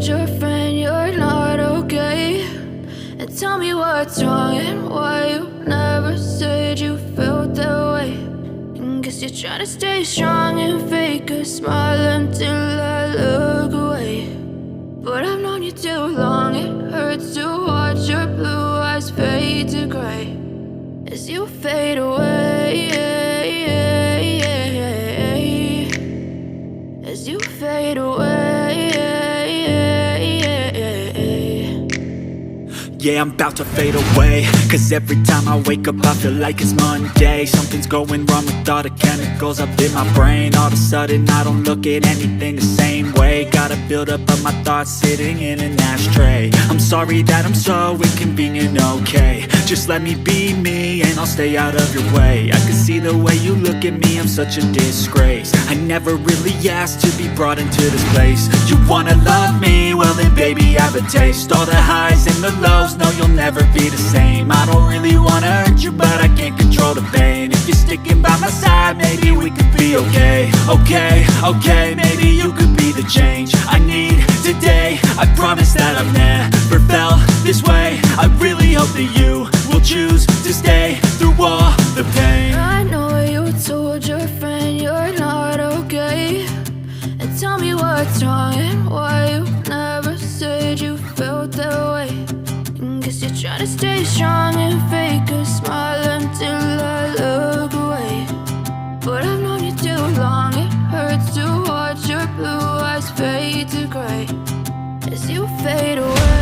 told your friend you're not okay, and tell me what's wrong and why you never said you felt that way. And guess you're trying to stay strong and fake a smile until I look away. But I've known you too long, it hurts to watch your blue eyes fade to gray as you fade away, as you fade away. Yeah, I'm about to fade away, cause every time I wake up I feel like it's Monday. Something's going wrong with all the chemicals up in my brain. All of a sudden I don't look at anything the same way. Got a buildup of my thoughts sitting in an ashtray. I'm sorry that I'm so inconvenient, okay. Just let me be me and I'll stay out of your way. I can see the way you look at me, I'm such a disgrace. I never really asked to be brought into this place. You wanna love me? Well then baby have a taste. All the highs and the lows, no you'll never be the same. I don't really wanna hurt you but I can't control the pain. If you're sticking by my side maybe we could be okay. Okay, maybe you could be the change I need today. I promise that I've never felt this way. I really hope that you will choose to stay through all the pain. I know you told your friend you're not okay, and tell me what's wrong and why you never said you felt that way. And guess you're trying to stay strong and fake a smile until I look away. But I've known you too long, it hurts to watch your blue eyes fade to gray as you fade away.